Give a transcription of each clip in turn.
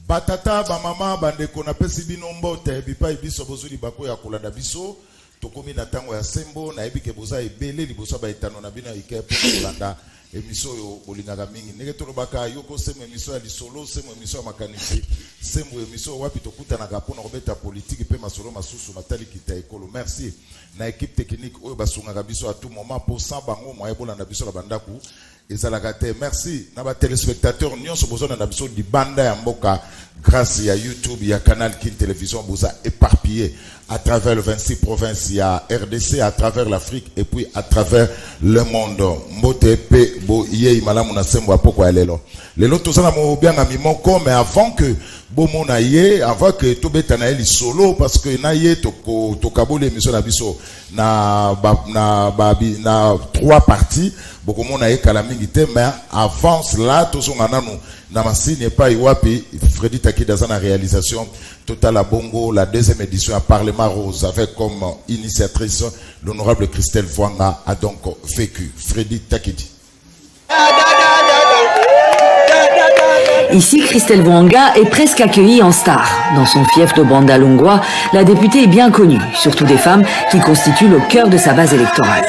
Batata, ba mama, bandeko na pesi bino mbote, bipa ibiso bozuli bako ya kolanda biso, tokomi na tango ya sembo, na ebi ke boza ebele, libosa ba etano na bina ike po kolanda, emiso yo bolingaka mingi. Nege tolo baka yoko semo emiso ya lisolo, semo emiso ya makanisi, semo emiso wapi tokuta na gapo na robeta politiki pe masolo masusu matali kita ekolo. Merci. Na équipe technique oyo basungaka biso à tout moment pour ça bango moye bolanda biso la bandaku. Merci. Naba téléspectateurs nyonso bozona na biso di banda ya mboka grâce à YouTube, il y a Canal Kin Télévision vous a éparpillé à travers le 26 provinces, il y a RDC à travers l'Afrique et puis à travers le monde. Mbote pe bo ye malamu na sembo apoko alelo. Lelo tozana mo bien na mimoko mais avant que bomo na ye, avant que to betana eli solo parce que na ye to kabole émission na biso na trois parties. Beaucoup de monde kala mingi te mais avant cela tozonga nanu na masine pas iwapi Freddy Taki dans la réalisation Total à Bongo la deuxième édition à Parlement Rose avec comme initiatrice l'honorable Christelle Vwanga a donc vécu Freddy Takidi. Ici, Christelle Vwanga est presque accueillie en star. Dans son fief de Bandalungwa, la députée est bien connue, surtout des femmes qui constituent le cœur de sa base électorale.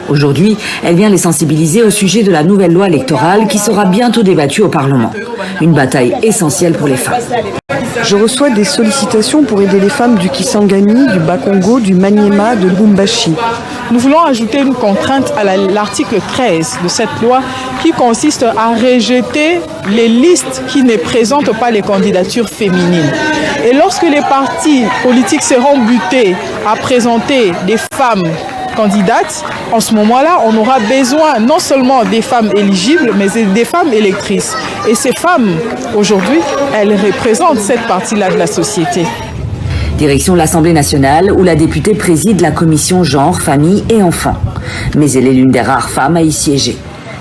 Aujourd'hui, elle vient les sensibiliser au sujet de la nouvelle loi électorale qui sera bientôt débattue au Parlement. Une bataille essentielle pour les femmes. Je reçois des sollicitations pour aider les femmes du Kisangani, du Bakongo, du Maniema, de Lubumbashi. Nous voulons ajouter une contrainte à l'article 13 de cette loi qui consiste à rejeter les listes qui ne présentent pas les candidatures féminines. Et lorsque les partis politiques seront butés à présenter des femmes candidates, en ce moment-là, on aura besoin non seulement des femmes éligibles, mais des femmes électrices. Et ces femmes, aujourd'hui, elles représentent cette partie-là de la société. Direction l'Assemblée nationale où la députée préside la commission genre, famille et enfants. Mais elle est l'une des rares femmes à y siéger.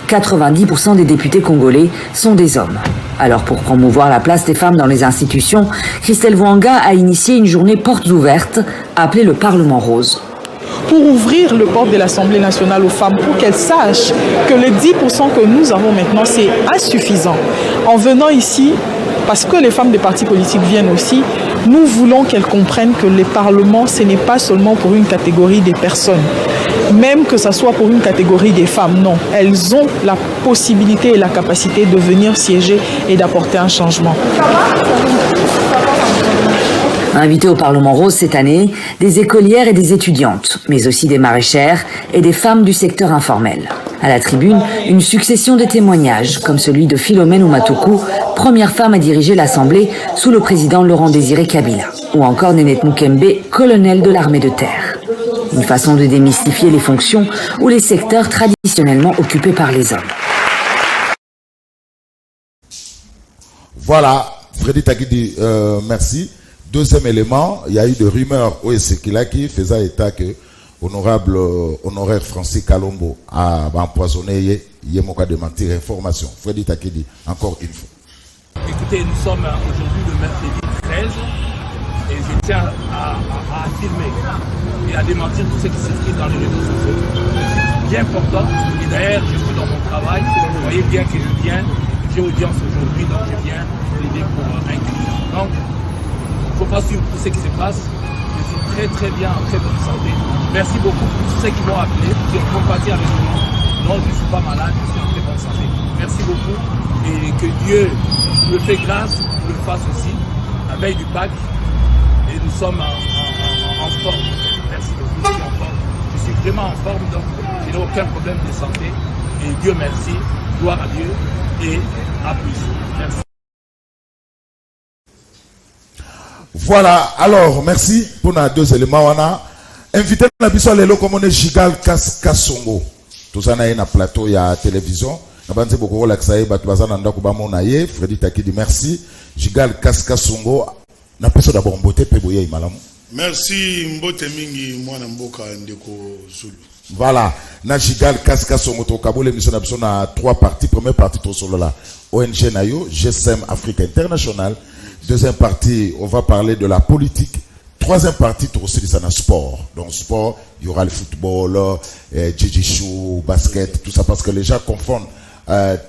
90% des députés congolais sont des hommes. Alors pour promouvoir la place des femmes dans les institutions, Christelle Vwanga a initié une journée portes ouvertes appelée le Parlement Rose. Pour ouvrir le porte de l'Assemblée nationale aux femmes, pour qu'elles sachent que les 10% que nous avons maintenant, c'est insuffisant. En venant ici, parce que les femmes des partis politiques viennent aussi, nous voulons qu'elles comprennent que le Parlement, ce n'est pas seulement pour une catégorie des personnes, même que ce soit pour une catégorie des femmes, non. Elles ont la possibilité et la capacité de venir siéger et d'apporter un changement. Invitées au Parlement Rose cette année, des écolières et des étudiantes, mais aussi des maraîchères et des femmes du secteur informel. À la tribune, une succession de témoignages, comme celui de Philomène Oumatoku, première femme à diriger l'Assemblée sous le président Laurent-Désiré Kabila, ou encore Nénette Mukembe, colonel de l'armée de terre. Une façon de démystifier les fonctions ou les secteurs traditionnellement occupés par les hommes. Voilà, Freddy Takidi, merci. Deuxième élément, il y a eu des rumeurs au Esekila qui faisait état que honorable honoraire Francis Kalombo a empoisonné Yemoka de mentir information. Freddy Takidi, encore une fois. Écoutez, nous sommes aujourd'hui le mercredi 13 et je tiens à affirmer et à démentir tout ce qui s'écrit dans les réseaux sociaux. C'est bien important et d'ailleurs je suis dans mon travail. Vous voyez bien que je viens, j'ai audience aujourd'hui, donc je viens plaider pour un client. Donc, il ne faut pas suivre tout ce qui se passe. Je suis très bien, en très bonne santé. Merci beaucoup pour tous ceux qui m'ont appelé, qui ont compati avec moi. Non, je ne suis pas malade, je suis en très bonne santé. Merci beaucoup et que Dieu me fait grâce, le fasse aussi, la veille du Pâques. Et nous sommes en forme. Merci beaucoup, je suis en forme. Je suis vraiment en forme, donc je n'ai aucun problème de santé. Et Dieu merci, gloire à Dieu et à plus. Merci. Voilà, alors merci pour nos deux éléments. On a invité na biso lelo comme on est Gigal Kasongo. Tout ça na plateau ya télévision. Na banze beaucoup la ksaye batu bazana ndako ba mona ye Freddy Takidi merci. Gigal Kasongo na peso d'abord mbote pe boye malamu. Merci mbote mingi mwana mboka ndeko Zulu. Voilà, na Gigal Kasongo to kabole mission na biso na 3 parties. Première partie to solo là. ONG Nayo, GSM Afrique International. Deuxième partie, on va parler de la politique. Troisième partie, tout aussi c'est un sport. Donc sport, il y aura le football, jiu-jitsu, basket, tout ça parce que les gens confondent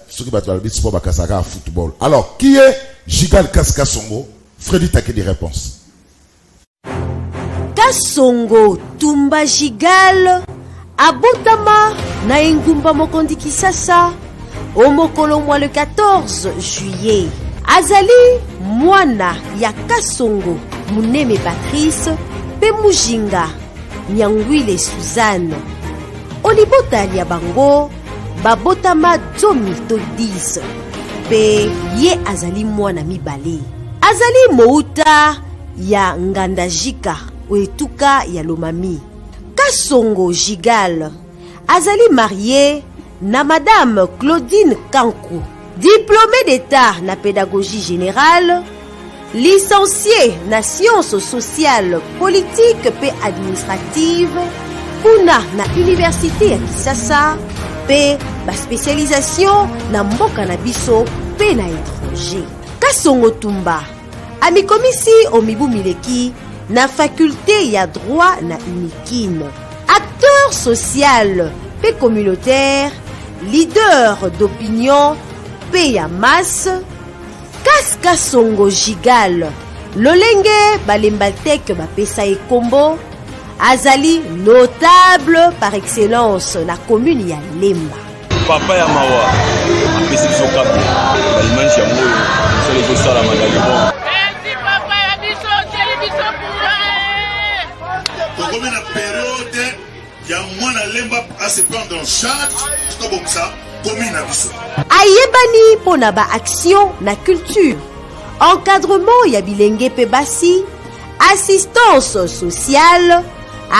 ceux qui battent le sport, bakasaka, football. Alors, qui est Gigal Kasongo? Freddy Takedi réponse. Kasongo Tumba Gigal abotama na engumba mokondi Kisasa omokolo mwa le 14 juillet. Azali mwana ya Kasongo Muneme Patrice pe Mujinga Nyangwile Suzanne. Olibotali ya bango babotama 2010 pe ye azali mwana mibale. Azali mouta ya Ngandajika oetuka ya Lomami. Kasongo Gigal azali marié na Madame Claudine Kankou, diplômé d'état na pédagogie générale, licencié na sciences sociales, politiques pe administratives, kuna na université ya Kisasa, pe ba spécialisation na mboka na biso pe na étranger. Kasongo Tumba amikomisi omibu mileki na faculté ya droit na Unikine. Acteur social pe communautaire, leader d'opinion pe ya masse, Kasongo Gigal lolenge balembatek bapesa ekombo azali notable par excellence na commune ya Lemba. Papa ya mawa apesi biso kape balimanisi yango solo ezosala magali bon. Papa ya biso teli biso tokomi na période ya mwana Lemba à se prendre en charge tobokisa commune na biso. Ayebani pona ba action na culture, encadrement ya bilenge pe basi, assistance sociale,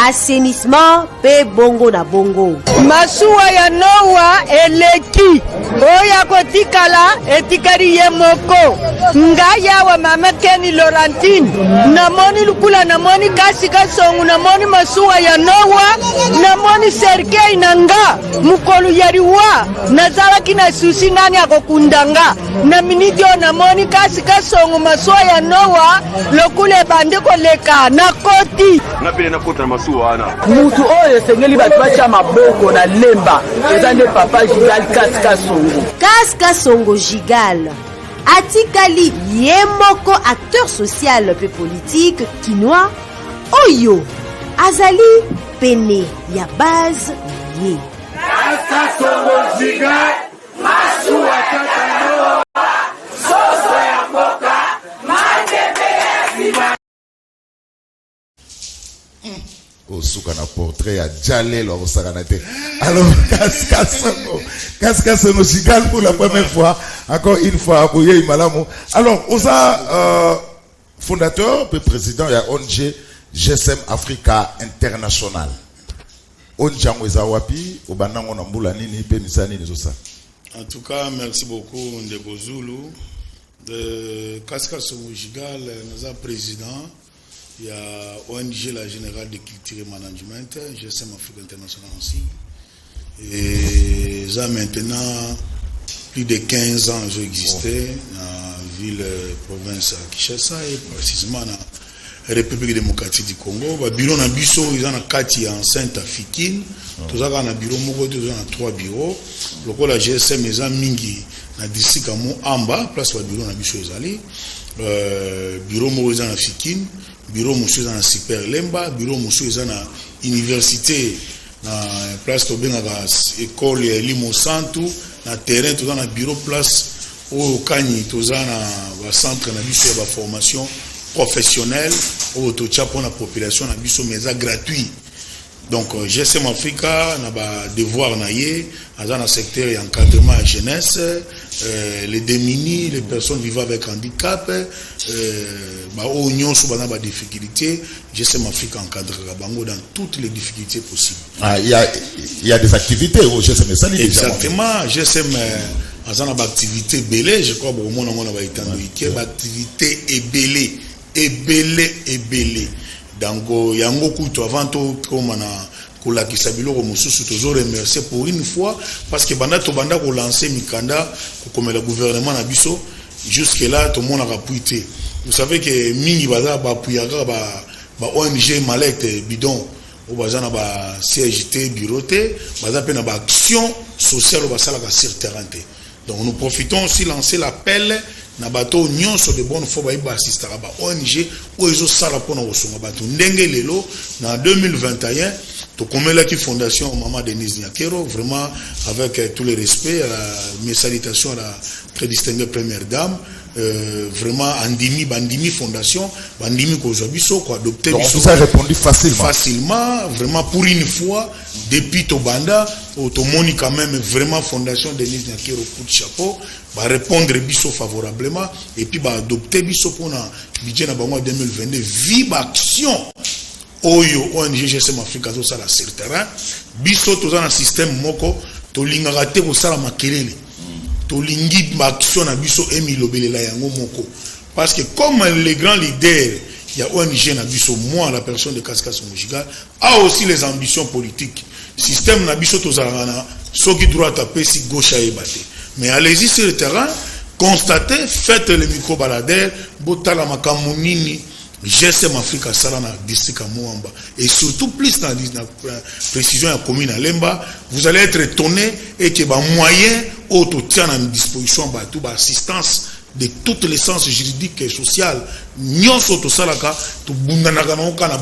assainissement pe bongo na bongo. Masuwa ya Nowa eleki oya kotikala etikari ye moko ngaya wa mama Keni Laurentine namoni lukula namoni Kasongo namoni masuwa ya Nowa namoni Sergei nanga mukolu yariwa nazalaki na susi nani akokundanga na minidio namoni Kasongo masuwa ya Nowa lokule bandeko leka na koti ngapele na kota na masuwa ana mutu oyo sengeli batu bacha maboko na Lemba ezande papa Gigal Kasongo. Kasongo Gigal atikali ye moko acteur social pe politique kinois oyo azali pene ya base ye. Kasongo Gigal masuwa tatano soso ya mboka mandebe ya zima. Suka na portrait ya Djale lo sakanate. Alors Kasongo Gigal pour la première fois, encore une fois Aboye Malamu. Alors oza fondateur et président ya ONG GSM Africa International. ONG ngweza wapi obanango na mbula nini pe misani nizosa. En tout cas, merci beaucoup Ndeko Zulu de Kasongo Gigal nous a président. Il y a ONG la Générale de Culture et Management, GSM Afrique International aussi. Et ça maintenant, plus de 15 ans, j'ai existé dans la ville, province à Kinshasa et précisément dans la République démocratique du Congo. Le bureau na biso, ils ont un kati enceinte africaine. Tout ça, on a bureau, ils ont 3 bureaux. Le la GSM, ils ont mingi dans le district à Amba, place le bureau na biso, ils ont bureau, ils ont africaine. Bureau monsieur dans la super Lemba, bureau monsieur dans la université na place to benga école ya Limo Santu na terrain to dans la bureau place au Kani to dans la centre na biso ya formation professionnelle au to cha pour la population na biso mais gratuit Donc, GSM Africa, on a devoir dans le secteur d'encadrement à la jeunesse, les démunis, les personnes vivant avec handicap, oignons sous des difficultés. GSM Africa encadre dans toutes les difficultés possibles. Il y a des activités au GSM Sali. Exactement, GSM a des activités belées, je crois que au monde on a été activités ébélées. Donc, il y a beaucoup avant tout comme on a la kisabilo comme sous toujours remercier pour une fois parce que banda ko lancer mikanda comme le gouvernement na biso jusque là tout le monde a appuyé. Vous savez que mingi baza ba puyaka ba ONG malette bidon au bazana ba CGT bureauté baza pe na ba action sociale au basala ka sur terrain. Donc nous profitons aussi lancer l'appel na bato nyonso de bonne foi ba assister ba ONG ou ezo sala pona osonga bato ndenge lelo na 2021 to komela ki fondation Maman Denise Nyakero vraiment avec tout le respect mes salutations à la très distinguée première dame vraiment Bandimi fondation Bandimi Kozobiso ko adopté donc ça a répondu facilement vraiment pour une fois depuis Tobanda automoni quand même vraiment fondation Denise Nyakero coup de chapeau va répondre biso favorablement et puis va adopter biso pour na budget na bango 2022 vive action oyo ONG GSM Africa to sala sur terrain biso to dans un système moko to lingaka te ko sala makelele to lingi action na biso emilobelela yango moko parce que comme les grands leaders il y a ONG na biso moi la personne de Kaskas Mojigal a aussi les ambitions politiques système na biso to sala na soki droite à si gauche à ebate. Mais allez-y sur le terrain, constatez, faites le micro-baladeur, botala makamunini, GSM Africa Salana, district à Mouamba. Et surtout, plus dans la précision à la commune à Lemba, vous allez être étonné et que les moyens autotiennent à disposition, assistance de tous les sens juridiques et sociaux. Nyon soto salaka, tout bundanaka na okana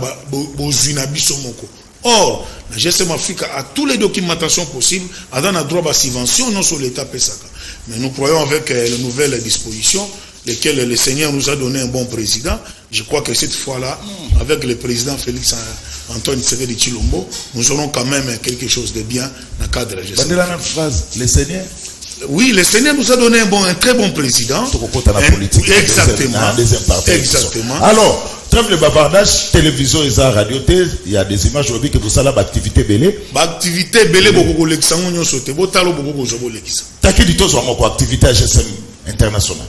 bozuna biso moko. Or, la GSM Africa a toutes les documentations possibles, a dans le droit à subvention, non sur l'État Pesaka. Mais nous croyons avec les nouvelles dispositions, lesquelles le Seigneur nous a donné un bon président. Je crois que cette fois-là, avec le président Félix Antoine Tshisekedi Tshilombo, nous aurons quand même quelque chose de bien dans le cadre de la GSM. Le Seigneur. Oui, le Seigneur nous a donné un très bon président. Exactement. Exactement. Alors, trêve le bavardage, télévision et radio, il y a des images aujourd'hui que vous savez l'activité belé. L'activité belé, beaucoup de l'examen, sauté, botalo, beaucoup de l'examen. T'as dit tous en activité à GSM international.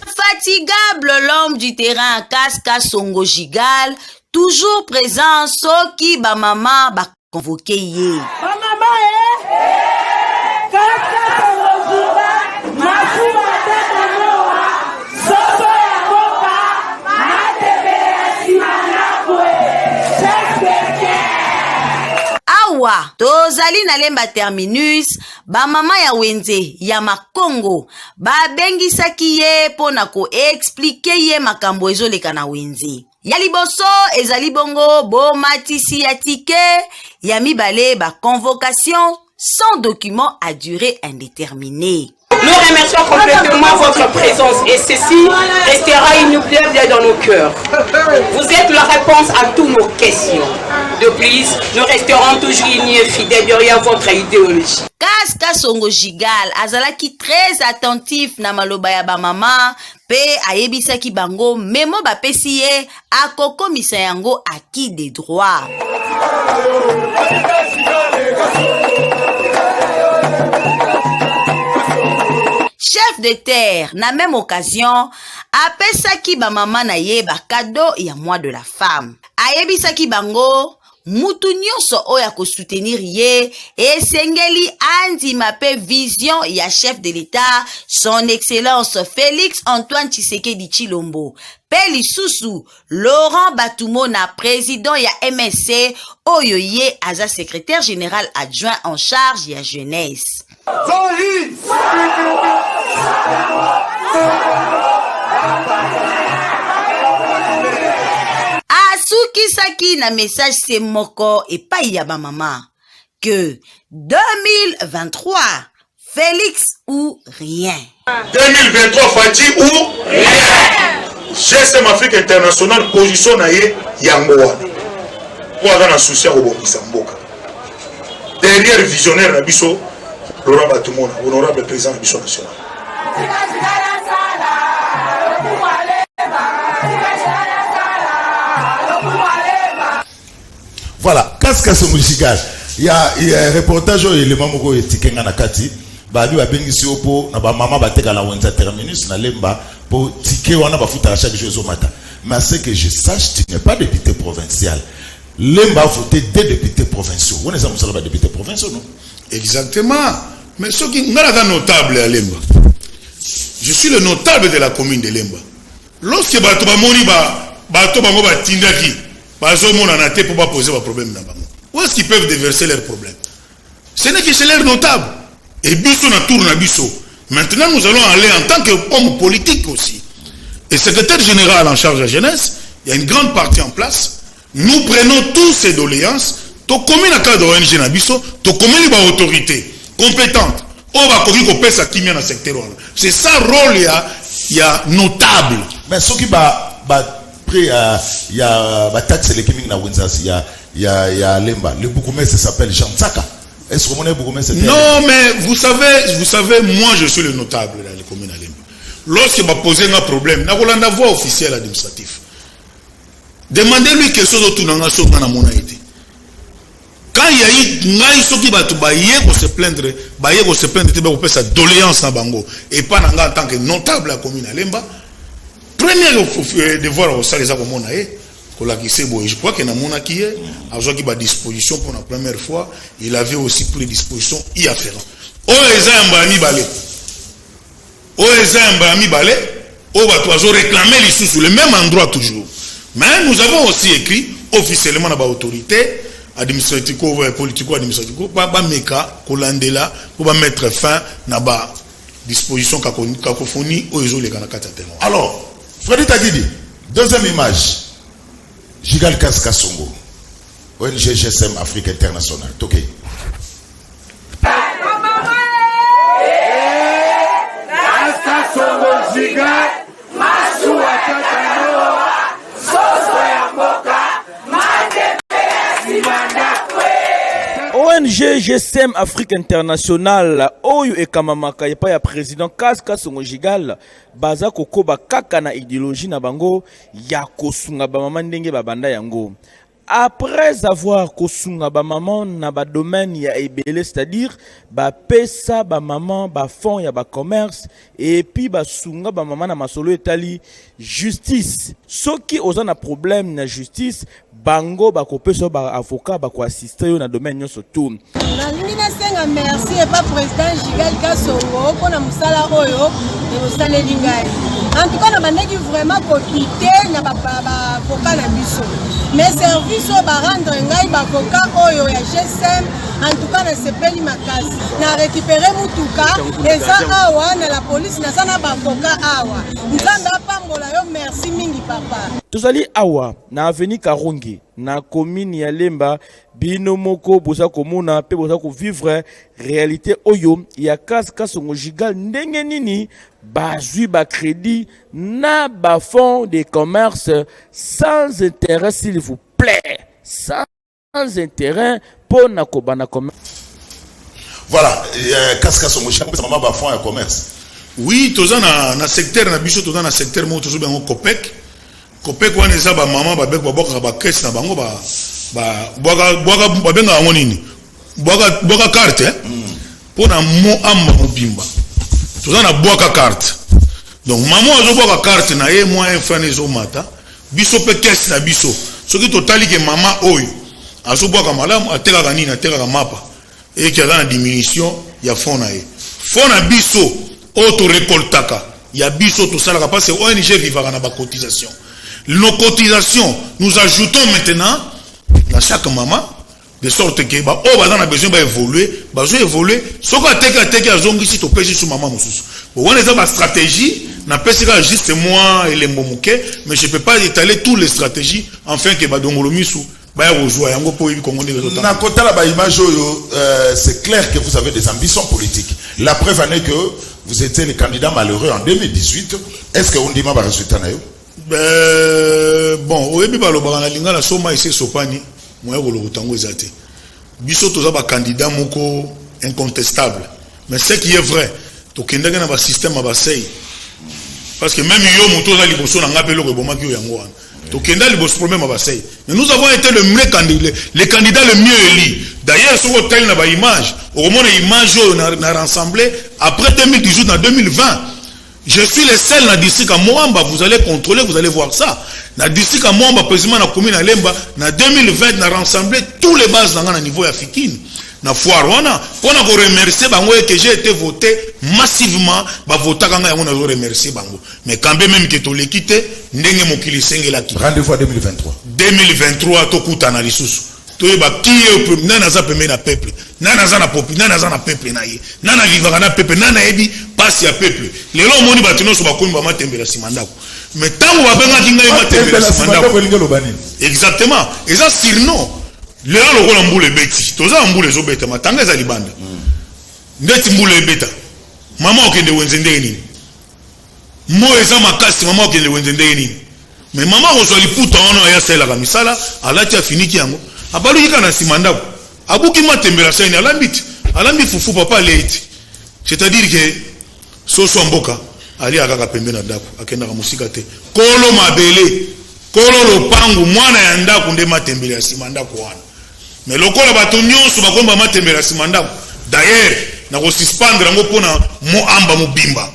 Infatigable, l'homme du terrain Kaskas Songo Jigal, toujours présent, Soki Bamama ba convoqué hier. Bamama, Awa, tozali na lemba terminus, ba mama ya wenze ya Makongo, ba bengisaki ye pona ko explique ye makambo ezoleka na wenze. Ya liboso ezali bongo bo matisi ya tike, ya mibale ba convocation sans document à durée indéterminée. Nous remercions complètement votre présence et ceci restera inoubliable dans nos cœurs. Vous êtes la réponse à toutes nos questions. De plus, nous resterons toujours unis et fidèles derrière votre idéologie. Kaskas Songo Jigal azalaki très attentif na maloba ya ba mama pe ayebisaki bango memo bapesi ye akokomisa yango acquis des droits. Chef de terre, na même occasion, apesaki ba mama na ye ba cadeau ya mois de la femme. Ayebisaki bango, mutu nyonso oya ko soutenir ye, esengeli andima pe vision ya chef de l'État, son excellence Félix Antoine Tshisekedi Tshilombo. Pe lisusu, Laurent Batumo na président ya MSC, oyo ye aza secrétaire général adjoint en charge ya jeunesse. Asukisaki na message se moko epai ya ba mama que 2023 Félix ou rien. 2023 Fati ou rien. GSM Afrique International position na ye yango wana. pour avoir un souci au Bokissamboka. Derrière visionnaire Nabiso, Laurent Batumona, honorable président de Biso national. Voilà, Kaskaso musical. Il y a un reportage où les mamans qui étaient na kati, ba bi ba bengisi opo na ba mama ba teka la wenza terminus na lemba pour ticket wana ba futa chaque jour au matin. Mais ce que je sache, tu n'es pas député provincial. Lemba a voté des députés provinciaux. On est à députés provinciaux, non? Exactement. Mais ce qui est notable à Lemba, je suis le notable de la commune de Lemba. Lorsque Batoba Moni Batoba Moba Tindaki, Bazomon en a été pour pas poser un problème là-bas. Où est-ce qu'ils peuvent déverser leurs problèmes? Ce n'est que chez leurs notables. Et Bisso na tourne à Bisso. Maintenant, nous allons aller en tant qu'homme politique aussi. Et secrétaire général en charge de la jeunesse, il y a une grande partie en place. Nous prenons tous ces doléances. Tu commune à cadre d'ONG Nabiso, tu commune une autorité compétente. On va courir au PES à Kimia dans le secteur. C'est ça rôle, il y a notable. Mais ce qui va après, il y a taxe les Kiming na Wenzas, il y a Lemba. Le bourgmestre s'appelle Jean Tsaka. Est-ce que vous connaissez bourgmestre? Non, mais vous savez, moi je suis le notable dans les communes à Lemba. Lorsqu'il m'a posé un problème, n'a pas la voie officielle administrative. Demandez-lui quelque chose autour de la été. Quand il y a eu ceux qui vont se plaindre, on peut sa doléance à Bango et pas en tant que notable à la commune à Lemba. Premier devoir au salaire à Monae, je crois qu'il y a un qui est à disposition pour la première fois. Il avait aussi pris disposition y afférent. On va réclamer les sous sur le même endroit toujours. Mais nous avons aussi écrit officiellement à l'autorité administrative, politico-administrative, pour mettre fin à la disposition cacophonie aux les Kanakata. Alors, Freddy Tagidi, deuxième image. Jigal Kaskasongo, ONG GSM Afrique Internationale. Toké. ONG GSM Afrique Internationale oyo ekamamaka epa ya président Kaskasongo Jigal baza kokoba kaka na idéologie na bango ya kosunga ba mama ndenge babanda yango. Après avoir kosunga ba maman na ba domaine ya ebele, c'est-à-dire ba pesa ba maman ba fond ya ba commerce et puis ba sunga ba maman na masolo etali justice. Soki oza na problème na justice bango ba kopesa ba avocat ba ko assister yo na domaine nyoso tout. Na limina senga merci et pas président Jigal Kasongo pona musala oyo de musala lingai. En tout cas na bandeki vraiment ko quitter na ba avocat na biso. Mais service au rendre ngai ba avocat oyo ya GSM en tout cas na sepeli makasi. Na récupérer mutuka eza awa na la police na sana ba avocat awa. Nzamba pambola yo merci mingi papa. Tozali awa na avenue Karongi na commune ya Lemba bino moko boza komona pe boza ko vivre réalité oyo ya Kaskasongo Jigal ndenge nini bazui ba crédit na ba fonds de commerce sans intérêt s'il vous plaît, sans intérêt pour na kobana commerce. Voilà, Kaskasongo Jigal c'est maman ba fonds de commerce. Oui, toza na secteur na biso toza na secteur mo tozo bengo Copec. Copec wana eza ba mama ba bek ba boka ba caisse na bango ba boka benga ngo nini boka carte pour na mo amba mobimba toza na boka carte. Donc maman azo boka carte na ye moi infane zo mata biso pe caisse na biso soki totali ke mama oyo azo boka malamu ateka nini ateka mapa et qui a na diminution ya fond na ye fond na biso auto récoltaka ya biso to sala parce que ONG vivara na ba cotisation. Nos cotisations, nous ajoutons maintenant dans chaque maman, de sorte que on a besoin d'évoluer, ce qu'on a teke à zongi si tu pêches sur maman moussous. On a une stratégie, n'a pas juste moi et les momouké, mais je ne peux pas étaler toutes les stratégies afin que badongolo misou. C'est clair que vous avez des ambitions politiques. La preuve en est que vous étiez le candidat malheureux en 2018. Est-ce que on dit ma résultat? Bon, au début, la soma ici sopani, moya ko tango ezate biso toza ba candidat moko incontestable mais ce qui est vrai to kendanga na ba système ba sei parce que même yo moto za liboso na ngapelo ko bomaki yo yango wana to kenda liboso problème ba sei mais nous avons été le candidat le mieux élu. D'ailleurs sur hôtel na ba image au moment image on a rassemblé après 2018 en 2020. Je suis le seul dans le district à Moamba, vous allez contrôler, vous allez voir ça. Dans le district à Moamba, précisément dans la commune à Lemba, en 2020, on a rassemblé tous les bases dans le niveau africain. Dans Foire, on a remercié que j'ai été voté massivement, voté quand on a remercié. Mais quand même que tu l'as quitté, rendez-vous à 2023. 2023, tu coûtes à Narissus. Tu es qui est nana za pemé na peuple nana za na peuple nana za na peuple na ye nana vivra na peuple nana ebi passe ya peuple lelo moni batino so bakomi ba matembela simandako mais tango ba benga kinga e matembela simandako exactement eza sirno lelo lokola mbule beti toza mbule zo beta matanga za libanda ndeti mbule beta mama okende wenzende nini mo eza makasi mama okende wenzende nini mais mama ozwa liputa ono ya sela kamisala alati afiniki yango abalu yika na simandako abuki matembela saini alambi fufu papa late c'est-à-dire que soso mboka ali akaka pembe na ndako akenda ka musika te kolo mabele kolo lopangu mwana ya ndako nde matembela ya simandako wana mais lokola bato nyonso bakomba matembela ya simandako d'ailleurs na ko suspendre ngo pona mo amba mobimba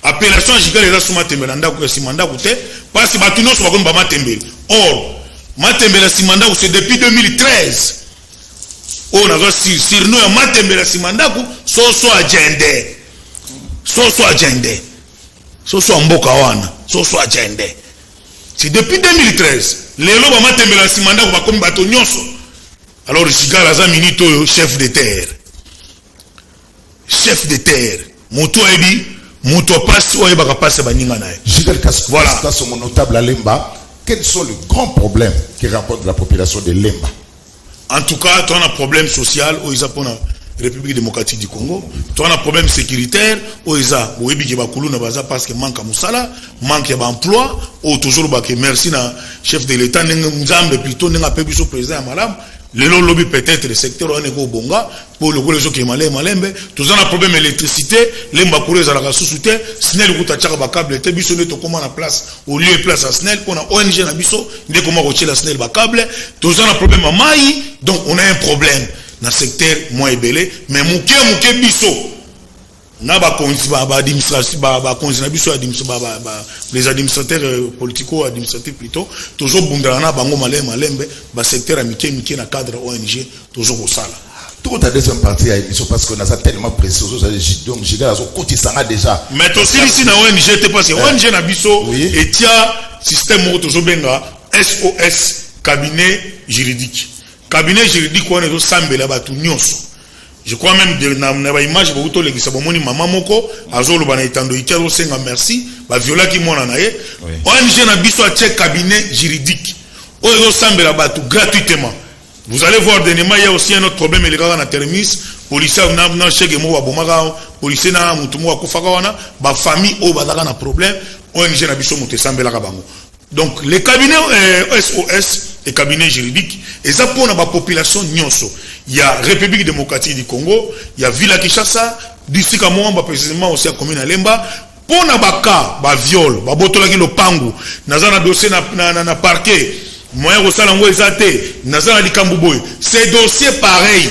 appellation jikale eza suma tembela ndako ya simandako te parce bato nyonso bakomba matembela or matembela simandako c'est depuis 2013 on a sur nous matembela simandako soso agende soso mboka wana soso agende c'est depuis 2013 lelo ba matembela simandako bakomi bato nyonso alors jigala za minito chef de terre moto ebi moto passe oye baka passe baninga nae Jigal Kasko voilà son notable à Lemba. Quels sont les grands problèmes qui rencontrent la population de Lemba? En tout cas, tu as un problème social au Japon, République démocratique du Congo. Tu as un problème sécuritaire au Isa, au Ebi Bakulu na baza parce que manque à Moussala, manque d'emploi, ou toujours baké merci na chef de l'État n'engambe plutôt n'enga peu biso président à Malam. Le lobby peut-être le secteur on est au Bonga pour le gens qui malé malembe. Tu as un problème électricité, lemba kure za la sous-souté, snel kuta chaka ba câble te biso ne to comment la place au lieu place à snel on a ONG na biso ndé comment rocher la snel ba câble. Tu as un problème à mai, donc on a un problème dans le secteur moins belé mais muke biso na ba administration ba konzi na biso les administrateurs politico administratifs plutôt toujours bundana bango malembe ba secteur amitié na cadre ONG toujours au sala tout ta deuxième partie à émission parce qu'on a ça tellement précis donc j'ai déjà côté ça déjà mais aussi ici na ONG te parce ONG na biso et tia système toujours benga SOS cabinet juridique on est au sambela batu nyonso. Je crois même dans la image beaucoup les qui moni maman moko azolo bana itando itero senga merci ba viola ki mona nae ONG na biso a cabinet juridique o zo sambela batu gratuitement. Vous allez voir dernièrement il y a aussi un autre problème les gars na termis policier na chege mo ba bomaka policier na mutu mo akufaka wana ba famille o bazaka na problème ONG na biso mote sambela ka bango. Donc les cabinets SOS et cabinets juridiques et ça pour la population nyonso. Il y a République démocratique du Congo, il y a Villa Kinshasa, district à Moamba précisément aussi à commune à Lemba. Pour na baka, ba viol, ba botola ki lopangu, naza na dossier na parquet, moyen ko sala ngo ezate, naza na likambu boy. Ces dossiers pareils.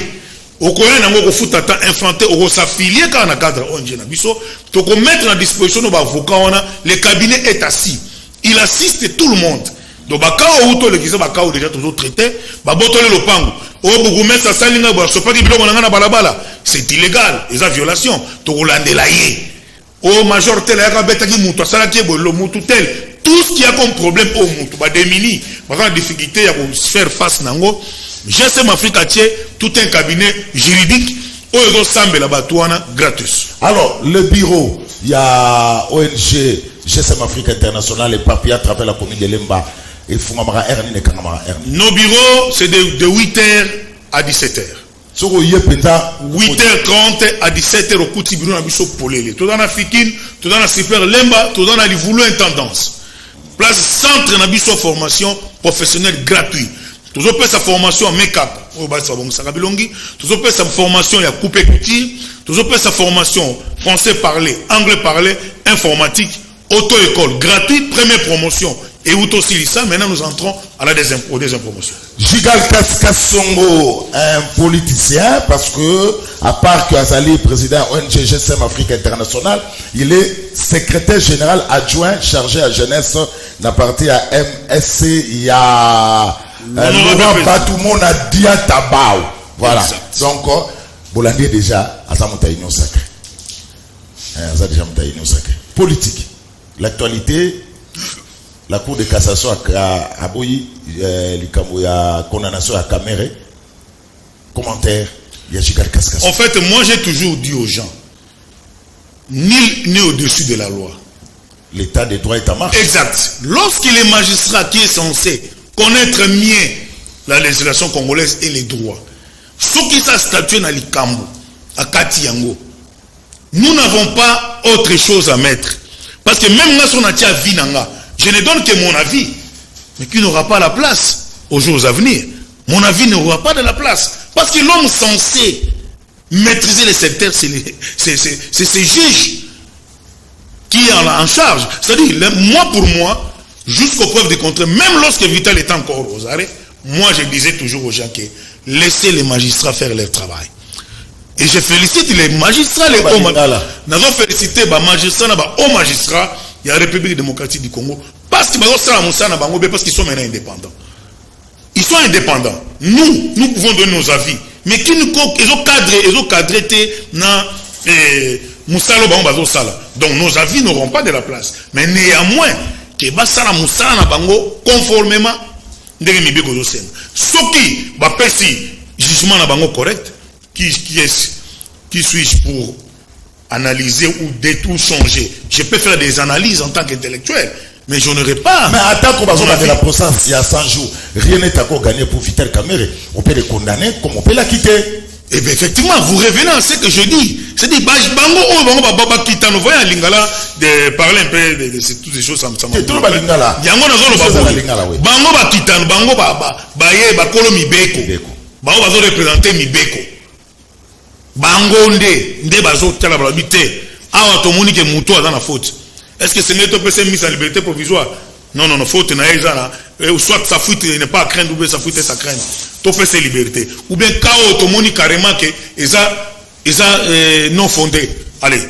Au Coran nango ko futa ta infanté au s'affilier quand na cadre ONG na biso, to ko mettre en disposition nos avocats on le cabinet est assis. Il assiste tout le monde. Donc bakao auto le kisa bakao déjà toujours traité, ba botole lopangu. O bugume sa salinga ba so pas di biloko na balabala. C'est illégal, et ça violation. To kolandela ye. O majorité la ka beta ki mutu sala ki bo lo mutu tel. Tout ce qui a comme problème au mutu ba démini, ba ka difficulté ya ko faire face nango. GSM Africa tie tout un cabinet juridique o ezo sambela batuana gratis. Alors, le bureau, il y a ONG GSM Afrique International et papier à travers la commune de Lemba. Et Fumamara Erni et Kanamara Erni. Nos bureaux, c'est de 8h à 17h. 8h30 à 17h au coup de bureau na biso polele. Tout dans la Fikine, tout dans la Super Lemba, tout dans la Livoulou Intendance. Place centre na biso formation professionnelle gratuite. Toujours fait sa formation en make-up. Toujours fait sa formation à couper couture. Toujours fait sa formation français parler, anglais parler, informatique, auto-école gratuite, première promotion. Et aussi ça, maintenant nous entrons à la deuxième promotion. Jigal Kaskasongo, un politicien, parce que, à part que Azali, président ONG GSM Afrique Internationale, il est secrétaire général adjoint chargé à jeunesse d'un parti à MSC. Il y a Laurent Batoumona Diatabao. Voilà. Exact. Donc, Bolandi est déjà à Zamonta Union Sacrée. Politique. L'actualité. La Cour de cassation a abouti la condamnation à Caméré. Commentaire, il y a Jigal Kaskasongo. En fait, moi j'ai toujours dit aux gens, nul n'est au-dessus de la loi. L'état des droits est en marche. Exact. Lorsqu'il est magistrat qui est censé connaître mieux la législation congolaise et les droits, ceux qui sont statués dans l'Ikambo, à Katiyango, nous n'avons pas autre chose à mettre. Parce que même là, si on a tia Vinanga, je ne donne que mon avis, mais qui n'aura pas la place aux jours à venir. Mon avis n'aura pas de la place. Parce que l'homme censé maîtriser les secteurs, c'est ces juges qui est en charge. C'est-à-dire, moi pour moi, jusqu'aux preuves de contraire, même lorsque Vital était encore aux arrêts, moi je disais toujours aux gens que laissez les magistrats faire leur travail. Et je félicite les magistrats, les hauts magistrats. Nous avons félicité les magistrats, les hauts magistrats. Il y a la République démocratique du Congo. Parce qu'ils sont maintenant indépendants. Ils sont indépendants. Nous pouvons donner nos avis. Mais qui nous ils ont cadré donc nos avis n'auront pas de la place. Mais néanmoins, que Basala Moussala na bango conformément ndenge mibeko zo sema. Soki ba pesi jugement na bango correct, qui suis-je pour analyser ou détour changer? Je peux faire des analyses en tant qu'intellectuel, mais je n'aurai pas. Mais attends qu'on va de la procès il y a 100 jours, rien n'est encore gagné pour Vital Kamerhe. On peut le condamner comme on peut la quitter. Et bien effectivement, vous revenez à ce que je dis. C'est-à-dire, bango baba kita nous voyons à Lingala de parler un peu de toutes ces choses. C'est tout le Lingala. Yango nazo bango ba kita bango ba kolo mibeko. Bango bazo représenter mibeko. Bango nde bazo tala ba bité. Awa to moni ke muto aza na faute. Est-ce que ce n'est pas possible mise en liberté provisoire? Non, faute na ezala. Soit sa fuite n'est pas à craindre ou bien sa fuite est à craindre. Tout fait ses libertés. Ou bien quand to moni carrément que non fondé. Allez.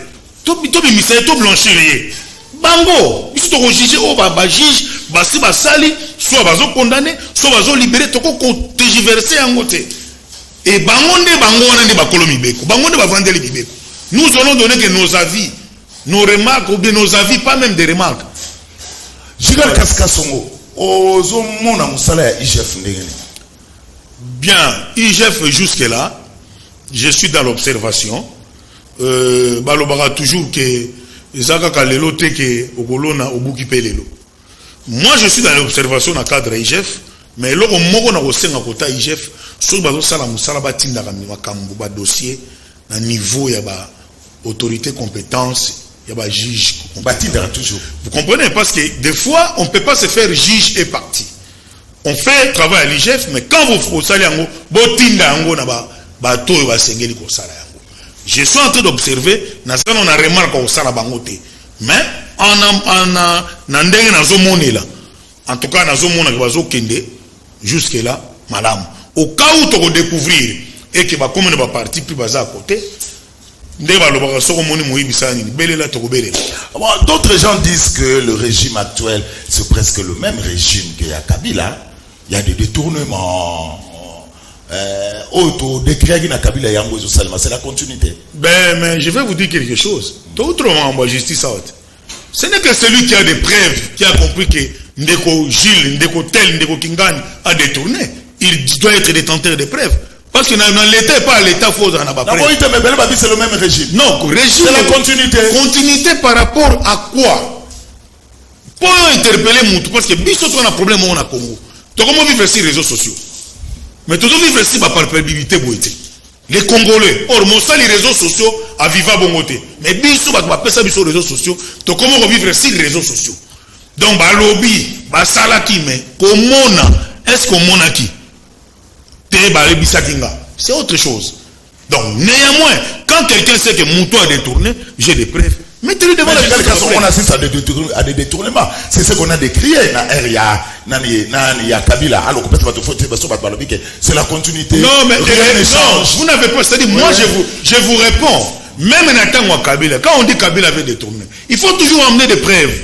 Tout ministère tout blanchir. Bango, il faut juger au juge, basi basali, soit bazo condamné, soit bazo libéré, to ko tergiverser en côté. Et bango ne ba kolomi beko. Bango ne ba vendre les beko. Nous allons donner que nos avis, nos remarques ou bien nos avis, pas même des remarques. Jigal Kaskasongo, ozo mona musala ya IGF ndengene. Bien, IGF jusque là, je suis dans l'observation. Balobara toujours que Zaka Kalelo te que Ogolona Obuki Pelelo. Moi je suis dans l'observation dans le cadre IGF, mais là au moment où on a reçu un quota IGF, sur bazo sala musala batinda kamima kambu ba dossier na niveau ya ba autorité compétence. Il y a un juge. Vous comprenez? Parce que des fois, on ne peut pas se faire juge et parti. On fait travail à l'IGF, mais quand vous faites je suis en train d'observer, on a remarqué au Sala Bangote. Mais en tout cas, jusque là, madame. Au cas où tu vas découvrir et que va comme une partie plus bas à côté. D'autres gens disent que le régime actuel, c'est presque le même régime qu'il y a Kabila. Il y a des détournements. C'est la continuité. Mais je vais vous dire quelque chose. Autrement, justice out. Ce n'est que celui qui a des preuves, qui a compris que Ndeko Gilles, Ndeko Tel, Ndeko Kingani a détourné. Il doit être détenteur des preuves. Parce que dans l'État et pas l'État, il faut en avoir preuve. C'est le même régime. Non, régime. C'est la continuité. Continuité par rapport à quoi? Pour interpeller Moutou, parce que biso on a un problème au Congo. Tu comment vivre sur les réseaux sociaux? Mais tu dois vivre ici par perpétuité. Les Congolais, or, mon les réseaux sociaux à Viva Bongoté. Mais biso, tu vas faire sur les réseaux sociaux. Tu comment vivre sur les réseaux sociaux? Donc, lobby, salaki, mais comment est-ce qu'on a qui? c'est autre chose. Donc, néanmoins, quand quelqu'un sait que Mouto a détourné, j'ai des preuves. Mettez-le devant la justice. On assiste à des détournements. C'est ce qu'on a décrié. C'est la continuité. Non, mais non, vous n'avez pas. C'est-à-dire, moi, je vous réponds. Même Nathan Kabila, quand on dit Kabila avait détourné, il faut toujours amener des preuves.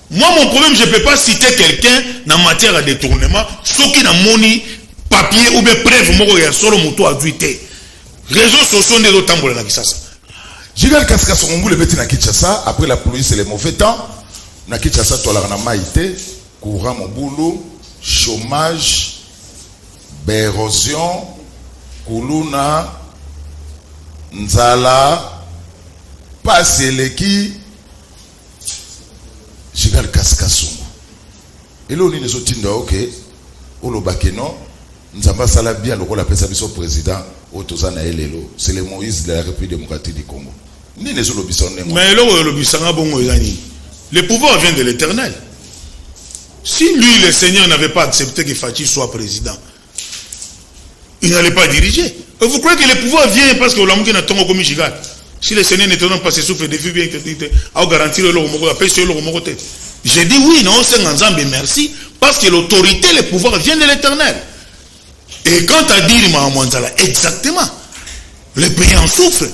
Moi, mon problème, je ne peux pas citer quelqu'un en matière de détournement, ce qui n'a moni papier ou bien preuve, moi, il y a solo Mouto a dû être. Réseaux sociaux n'est d'autant pour la Kinshasa. Jigal Kasika Songo le beti na Kinshasa, après la pluie c'est les mauvais temps. Na Kinshasa to la na maïté, courant mon boulot, chômage, érosion, kuluna, nzala, paseleki, Jigal Kasika Songo. Et là on est les ok, olo bakeno, nzamba sala bien le rôle la pesa biso président. C'est le Moïse de la République démocratique du Congo. Mais le pouvoir vient de l'Éternel. Si lui, le Seigneur, n'avait pas accepté que Fachi soit président, il n'allait pas diriger. Et vous croyez que le pouvoir vient parce que l'homme qui n'a pas commis Jigal? Si le Seigneur n'était pas souffle des vues bien à garantir le j'ai dit oui, non, c'est un merci, parce que l'autorité, le pouvoir vient de l'Éternel. Et quant à dire Mahamanzala, exactement, le pays en souffre.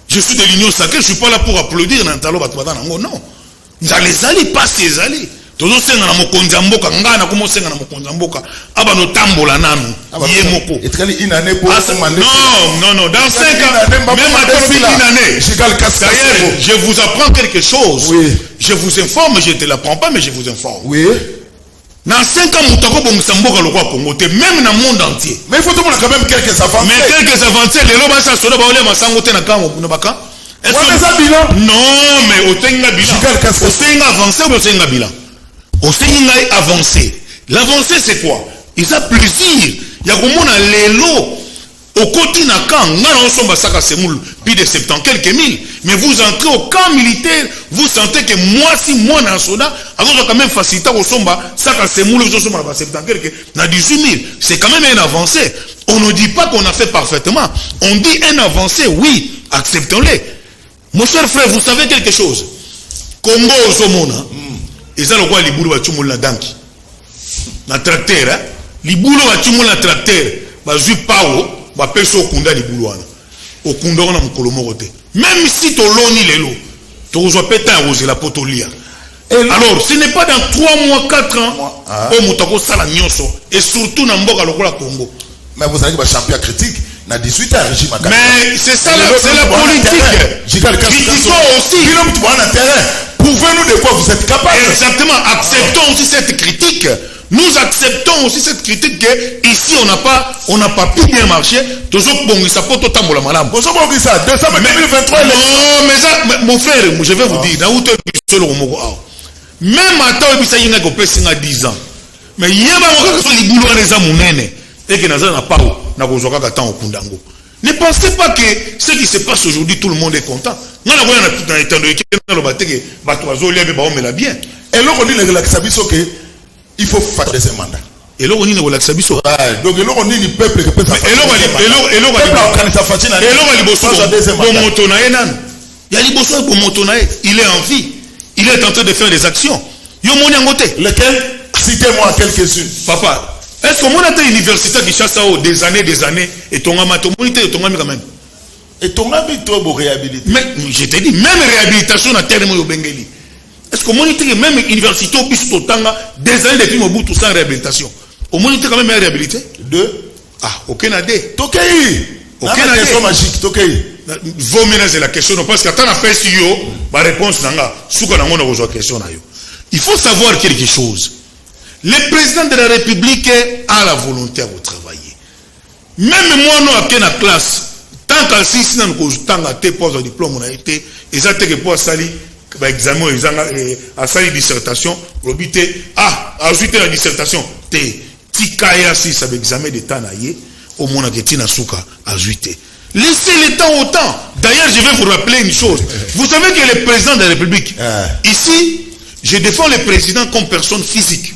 Je suis de l'union sacrée, je ne suis pas là pour applaudir Nantalo Batouadana. Non, nous allons pas ces allées. Tous ceux qui ont Mokonzamboka, Ngana, comment c'est que Mokonzamboka, Abano Tambola Nanu, Yemoko. Non, dans 5 ans, même à une année. D'ailleurs, je vous apprends quelque chose. Oui. Je vous informe, je ne te l'apprends pas, mais je vous informe. Oui. Dans 5 ans, même dans le monde entier. Mais il faut quand même quelques avancées. Mais quelques avancées, les lois, ça se non, mais au Tenga bilan. Avancé ou au Tenga bilan? Au Tenga avancé. L'avancée, c'est quoi? Ils ont plaisir. Il y a comme on a les lots. Au côté n'a qu'un, plus de 70 quelques mille. Mais vous entrez au camp militaire, vous sentez que moi, si moi, dans un soldat, alors quand même facilité au somba, ça quand c'est moule, vous sommes à 70 quelques, dans 18 000. C'est quand même un avancé. On ne dit pas qu'on a fait parfaitement. On dit un avancé, oui, acceptons-le. Mon cher frère, vous savez quelque chose? Congo au Somona, ils ont le droit de l'Iboulou à Tchoumoul la Danki. Dans tracteur, hein? L'Iboulou à Tchoumoul la tracteur, Bazu Pao, Bapeso Kunda l'Iboulouana. Au Kunda, on a mon colomorote. Même si tu l'oni les lots, tu reçois péter un rosé la potolia. Alors, ce n'est pas dans 3 mois, 4 ans, au Moutako Salanyoso, et surtout dans Mboka Lokola Congo. Mais vous avez un champion critique, dans 18 ans, régime à mais c'est ça, c'est la politique. Critiquons aussi. Prouvez-nous de quoi vous êtes capable. Exactement, acceptons aussi cette critique. Nous acceptons aussi cette critique que ici on n'a pas pu bien marcher. Toujours bon, ça peut tout tambola madame. Bonjour ça. 2023. Non, mais ça, mon frère, je vais vous dire, dans où tu es le Mogo. Même maintenant, ça y a 10 ans. Mais il y a des boulot les amounene et que n'a pas n'a pas temps au Kundango. Ne pensez pas que ce qui se passe aujourd'hui, tout le monde est content. Nous avons dans les temps de bien. Et là on dit le relaxabiso que il faut faire des mandats. Et là on dit le relaxabiso. Donc là on dit le peuple que peut faire. Et là on dit il est en vie. Il est en train de faire des actions. Lequel? Citez-moi quelques-unes. Papa. Est-ce qu'on a une université qui chasse des années et ton amatomité et ton ami quand même? Et ton ami toi pour réhabiliter. Mais je te dis, même réhabilitation à terme au Bengali. Est-ce qu'on monite même université au plus des années depuis mon bout tout sans réhabilitation? On monite quand même réhabilité? Deux. Ah, aucun adé. Tokei. Aucun question magique. Tokei. Vos ménages la question parce qu'attends la PSIO, ma réponse n'a pas question. Il faut savoir quelque chose. Le président de la République a la volonté à vous travailler. Même moi, nous, à la classe, tant qu'à 6 ans, tant qu'à tes postes de diplôme, on a été, ils ont été pour salir, examen, à salir dissertation, ajouter la dissertation, tikaya si ça examen de temps, au moins, à souka, ajouter. Laissez le temps au temps. D'ailleurs, je vais vous rappeler une chose. Vous savez que le président de la République, ici, je défends le président comme personne physique.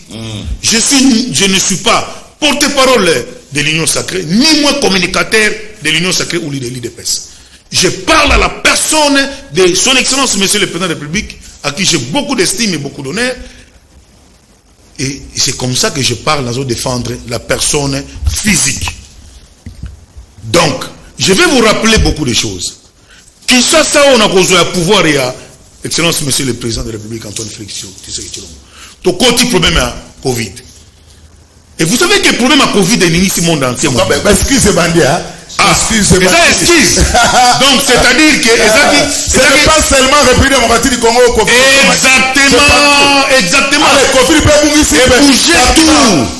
Je ne suis pas porte-parole de l'Union sacrée, ni moi communicateur de l'Union sacrée ou de l'IDPS. Je parle à la personne de son Excellence, Monsieur le Président de la République, à qui j'ai beaucoup d'estime et beaucoup d'honneur. Et c'est comme ça que je parle dans défendre la personne physique. Donc, je vais vous rappeler beaucoup de choses. Qui ça, on a besoin de pouvoir et à Excellence, Monsieur le Président de la République, Antoine Félix Tshisekedi. Donc, quand il problème à Covid. Et vous savez que le problème à Covid est ici le monde entier. Excusez-moi, excusez-moi. Excuse. Donc, c'est-à-dire que... Ce n'est pas seulement République démocratique du Congo. Exactement. Exactement. Covid peut bouger tout.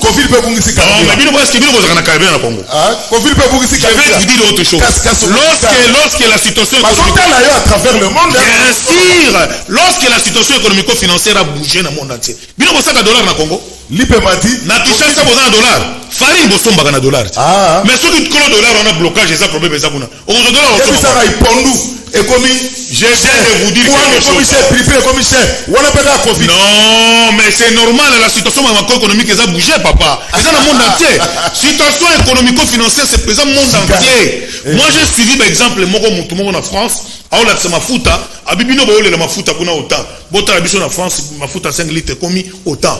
Covid peut bouger tout. Non, mais bien, est-ce que vous avez un caribé dans le Congo? Covid peut bouger tout. Je vais vous dire autre chose. Lorsque la situation économique... à travers le monde. Bien sûr. Lorsque la situation économico-financière a bougé dans le monde entier. Bien, vous avez un dollar dans le Congo? L'IPMATI. Na Kinshasa, vous avez un dollar. Farine, vous avez un dollar. Mais ceux qui ont un dollar, on a blocage, c'est ça le problème. On a un dollar. Je viens de vous dire que non, mais c'est normal, la situation macroéconomique a bougé, papa. C'est dans le monde entier. Situation économico-financière, c'est présent dans le monde entier. Moi, j'ai suivi, par exemple, mon en France, à ma fouta, à Bibino, ma fouta, qu'on a autant. Bota la en France, ma fouta 5 litres, commis autant.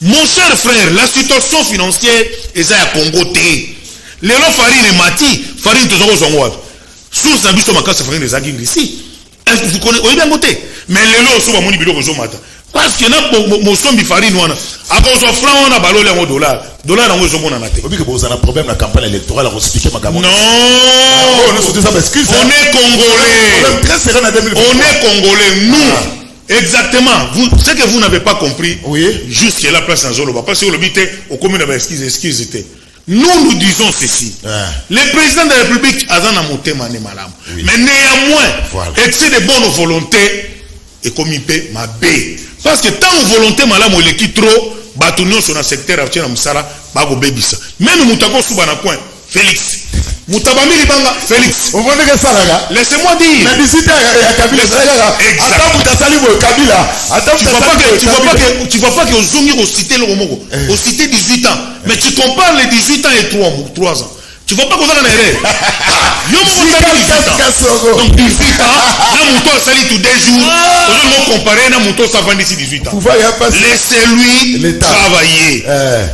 Mon cher frère, la situation financière est à Congo. Les lots farine et mati, farine toujours aux ongouables. Source d'un bisto makas farine des aguilles ici. Vous connaissez, vous bien côté. Mais les lots sont à mon niveau aux matin. Parce que mon sombi farine, à cause de franc, on a ballonné en dollar. Dollar en euros, on a naté. Vous avez un problème dans la campagne électorale à expliquer ma campagne. Non! On est congolais. On est congolais. Nous. Exactement. Ce que vous n'avez pas compris, juste qu'il y a la place en Zolo, parce que le but est au commun de excuse. Nous disons ceci. Le président de la République a un monté mané malam. Mais néanmoins, excès de bonne volonté et comme il paie ma baie. Parce que tant volonté malam ou l'équipe trop, bâtonnions sur un secteur à Tchana Moussara, bago bébisa. Même Moutako Soubana point, Félix. Moutabami Libanga, Félix. Vous voyez que ça là? Laissez-moi dire. Mais d'ici à Kabila, tu vois pas que Zungi au cité le Romogo, au cité 18 ans. Mais tu compares les 18 ans et 3 ans. Tu vois pas qu'on a un erreur. Donc 18 ans, là mon toit sali tous 2 jours. On va comparer là mon toit ça va d'ici 18 ans. Laissez-lui travailler.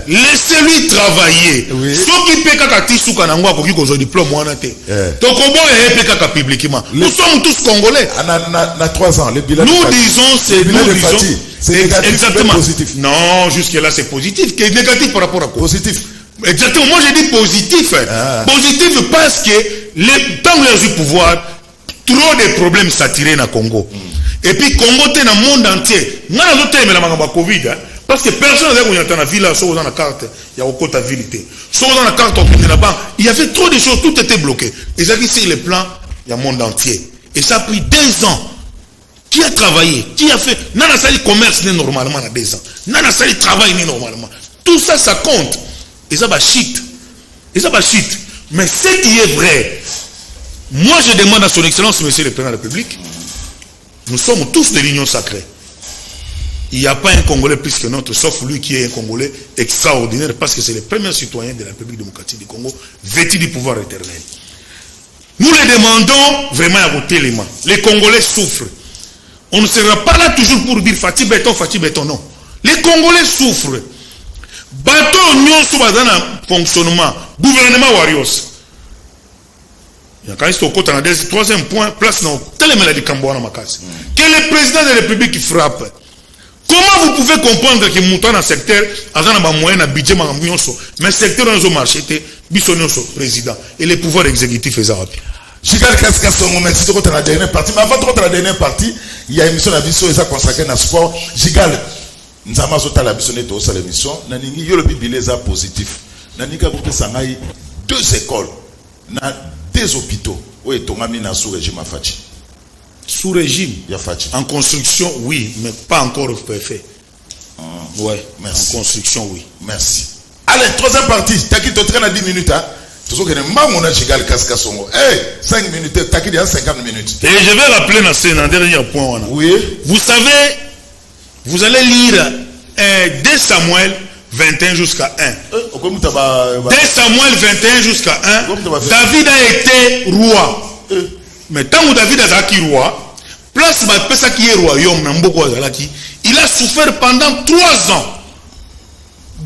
Laissez-lui travailler. Ce qui peut kaka sous kanangwa ko ki diplôme wana te. Donc on va peut kaka publiquement. Nous sommes tous congolais. Na 3 ans, le bilan. Nous disons c'est négatif. Exactement. Positif. Non, jusque là c'est positif. Qui est négatif par rapport à quoi? Positif. Exactement, moi j'ai dit positif. Positif parce que tant que les pouvoir, trop de problèmes s'attirent dans le Congo. Et puis Congo est dans le monde entier. Nous avons été dans la Covid. Parce que personne n'a dit dans la ville, sur la carte, il y a aucune vérité. Sur la carte, il y avait trop de choses, tout était bloqué. Et ça dit c'est le plan, il y a le monde entier. Et ça a pris 2 ans. Qui a travaillé? Qui a fait? Nana Sali commerce normalement à 2 ans. Nana Sali travaille normalement. Tout ça, ça compte. Et ça va shit. Mais ce qui est vrai, moi je demande à son Excellence, Monsieur le Président de la République, nous sommes tous de l'Union sacrée. Il n'y a pas un Congolais plus que notre, sauf lui qui est un Congolais extraordinaire, parce que c'est le premier citoyen de la République démocratique du Congo, vêtu du pouvoir éternel. Nous les demandons vraiment à voter les mains. Les Congolais souffrent. On ne sera pas là toujours pour dire Fati béton, non. Les Congolais souffrent. Bateau nyonso bazana fonctionnement gouvernement Warriors. Il y a quand même au côté dans le 3e point place non telle maladie Kamboana Makasi. Que le président de la République frappe. Comment vous pouvez comprendre que montant dans le secteur azana ba moyen na budget ma nyonso mais secteur dans marché té biso nyonso président et les pouvoirs exécutifs ezara. Jigal Kasongo, merci de la dernière partie. Mais avant de la dernière partie, il y a une émission de la vision consacrée à sport. Jigal, nous avons la vision de l'émission. Nous avons le bibilé positif. Nous avons 2 écoles, 2 hôpitaux. Oui, tu as mis sous régime à Fachi. Sous régime en construction, oui, mais pas encore fait. Oui, merci. En construction, oui. Merci. Allez, 3e partie. Tu as quitté 10 minutes. Hein? Tu sais que on a Jigal Kasongo. 5 minutes, tu as quitté 50 minutes. Et je vais rappeler dans ce dernier point. Oui. Vous savez, vous allez lire 2 Samuel 21 jusqu'à 1. 2 Samuel 21 jusqu'à 1. David a été roi. Mais tant que David a été roi, place qui est royaume, il a souffert pendant 3 ans.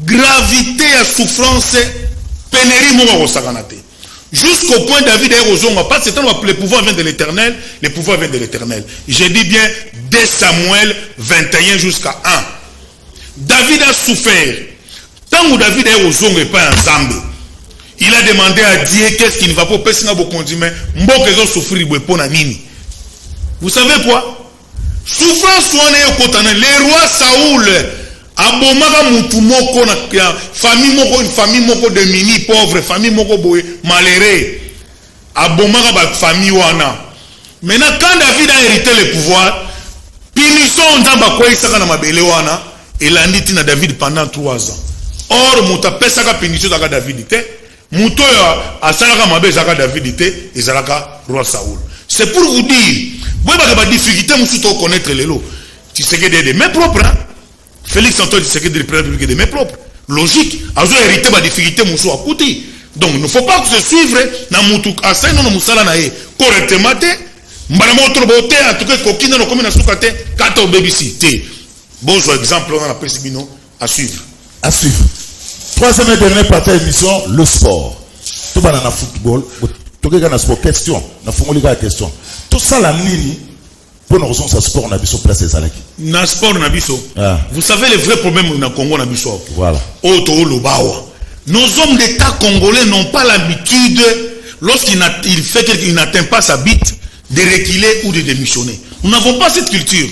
Gravité à souffrance, pénurie, jusqu'au point David est aux parce que le pouvoir vient de l'éternel, le pouvoir vient de l'éternel. Je dis bien 2 Samuel 21 jusqu'à 1. David a souffert. Tant que David est aux ongles et pas ensemble, il a demandé à Dieu qu'est-ce qui ne va pas passer dans vos condiments. Vous savez quoi? Souffrance le roi Saoul abomaka mutu moko na famille moko, une famille moko de mini pauvre, famille moko boye malheureux. Abomaka ba famille wana. Maintenant quand David a hérité le pouvoir, punition nzamba kwa isaka na mabele wana, elandi na David pendant 3 ans. Or muta pesaka punition zaka David te. Muto ya asalaka mabe zaka David te, ezalaka roi Saoul. C'est pour vous dire, vous avez des difficultés à connaître les lots. Tu sais que des mains propres. Hein? Félix Antoine, tu sais que des mains propres. Logique. Azo hérité des difficultés à côté. Donc, il ne faut pas que se suivre dans Moutou Asa, non, Moussala Nae. Correctement, Madame Otrobote, en tout cas, Kokina, no comme na soukate, Kato Babycité. Bon exemple, on a Pesibino à suivre. À suivre. 3e et dernière partie de l'émission, le sport. Tout le monde dans le football. Tout le monde dans le sport. Question. Question. Tout ça, la nini, pour nous raisons, ça sport, on a besoin de placer ça là. Na sport, on a besoin. Vous savez, le vrai problème au Congo, on a besoin. Voilà. Nos hommes d'État congolais n'ont pas l'habitude, lorsqu'il n'atteint pas sa bite, de reculer ou de démissionner. Nous n'avons pas cette culture.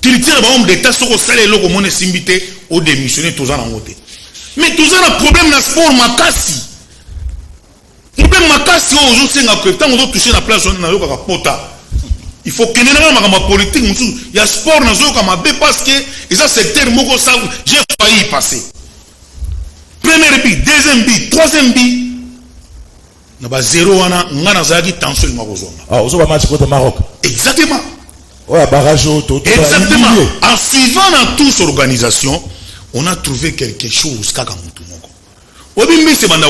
Culture, les hommes d'État sont au salaire, au monde simbité, ou démissionner, tout ça en côté. Mais tout ça, le problème dans le sport, makasi. Le problème makasi, aujourd'hui, c'est que tant qu'on touche la place, on a eu un pota. Il faut que nous ayons ma politique, il y a sport dans le parce que les secteurs, j'ai failli passer. Premier but, deuxième but, troisième but. Il y a 0 tension. Ah, vous avez match contre le Maroc. Exactement. Ouais, barrage exactement. En suivant dans toute organisation, on a trouvé quelque chose. Oui, c'est pour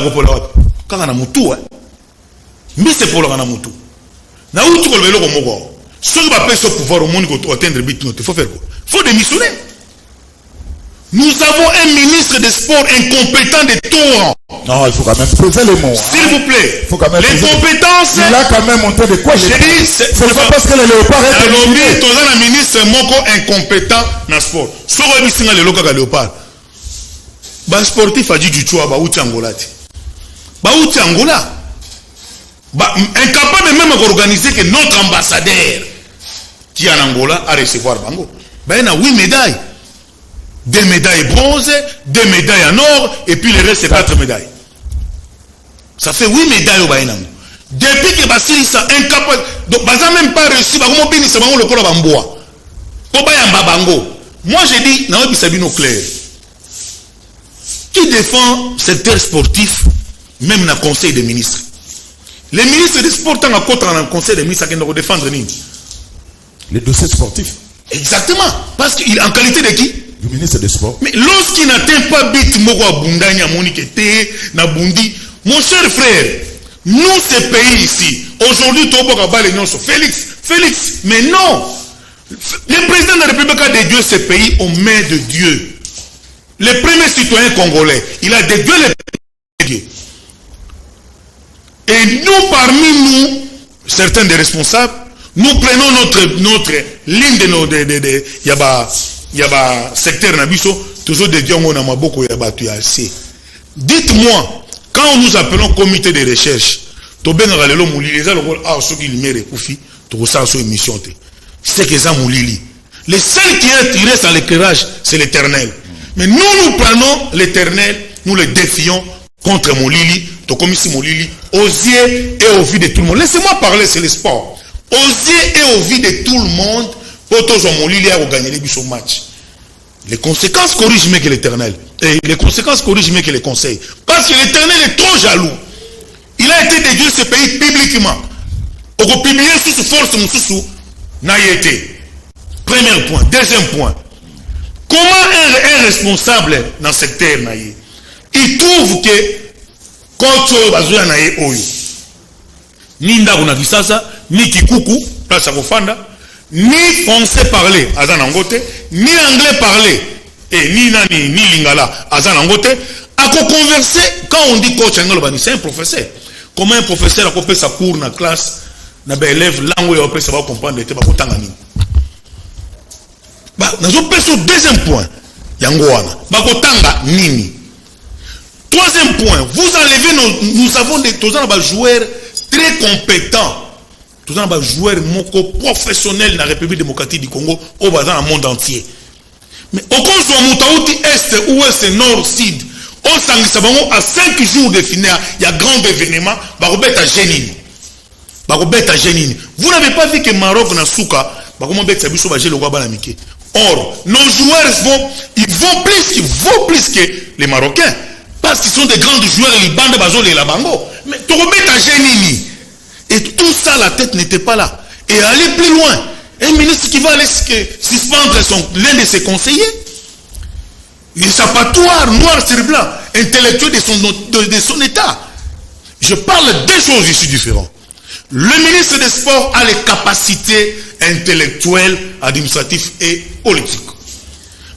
ceux qui appellent ce pouvoir au monde pour atteindre le but, il faut faire quoi? Il faut démissionner. Nous avons un ministre des Sports incompétent de tout rang. Non, il faut quand même poser les mots. S'il vous plaît. Il faut quand même les compétences. Il a quand même montré de quoi j'ai dit. C'est pas parce que le léopard est éliminé. Un ministre moko incompétent dans le sport. Ce qu'on a dit, c'est le léopard. Un sportif a dit du choix, bah, où tu Angola. Bah, où tu Angola. Bah, incapable même d'organiser que notre ambassadeur qui est en Angola a recevoir Bango. Bah, il y a 8 médailles. 2 médailles bronze, 2 médailles en or, et puis le reste c'est 4 médailles. Ça fait 8 médailles au Baïnam. Depuis que Bassili sont incapables, donc Baza même pas reçu, comment béni c'est le col Bamboa. Kobayamba Bango. Moi j'ai dit, non, Sabino clair. Qui défend le secteur sportif, même dans le conseil des ministres? Les ministres des sports, dans le conseil des ministres, qui doivent défendre les dossiers sportifs. Exactement. Parce qu'il en qualité de qui? Du ministre des Sports. Mais lorsqu'il n'atteint pas bit moko abundanya monique té na bundi, mon cher frère, nous ce pays ici, aujourd'hui tout le monde l'union sur Félix, mais non. Le président de la République a dédié ce pays aux mains de Dieu. Le premier citoyen congolais, il a dédié les mains de Dieu. Et nous, parmi nous, certains des responsables, nous prenons notre ligne de nos il y a secteur Nabiso, toujours des dions on a beaucoup y a battu assez. Dites-moi, quand nous appelons comité de recherche, to ben galelo mulili za lokol a so ki limere kufi to ça so émission te. C'est que ça mulili. Le seul qui est tiré sur l'éclairage, c'est l'Éternel. Mais nous prenons l'Éternel, nous le défions contre Molili, to comme ici Molili, aux yeux et aux vues de tout le monde. Laissez-moi parler, c'est le sport. Aux yeux et aux vues de tout le monde. Pour tous les gens gagner les match. Les conséquences corrigent mieux que l'Éternel. Et les conséquences corrigent mieux que les conseils. Parce que l'Éternel est trop jaloux. Il a été dédié ce pays publiquement. Au publier sous force, n'a été. Premier point. Deuxième point. Comment un responsable dans le secteur il trouve que quand tu as ni ndaku na kisasa ni kikuku place à kofanda ni français parler aza na ngote ni anglais parler et ni nani ni lingala aza na ngote à converser quand on dit coach anglo c'est un professeur. Comment un professeur a coupé sa cours na classe na ba élève langue et ça va comprendre te ba kotanga nini ba nazo peso deuxième point yango wana ba kotanga nini. Troisième point, vous enlevez nous avons des joueurs très compétents. Tous les joueurs professionnels dans la République démocratique du Congo au dans le monde entier. Mais au cours de Moutaouti Est, Ouest, Nord, Sud, on s'en à 5 jours de finale, il y a grand événement, Barobet à Génine. Vous n'avez pas vu que Maroc n'a souka, or, nos joueurs vont plus que les Marocains. Parce qu'ils sont des grands joueurs, les bandes bazol et la bango. Mais tu remets à Génini. Et tout ça, la tête n'était pas là. Et aller plus loin. Un ministre qui va aller suspendre l'un de ses conseillers. Les sapatoires, noir sur blanc, intellectuels de son état. Je parle de deux choses ici différentes. Le ministre des Sports a les capacités intellectuelles, administratives et politiques.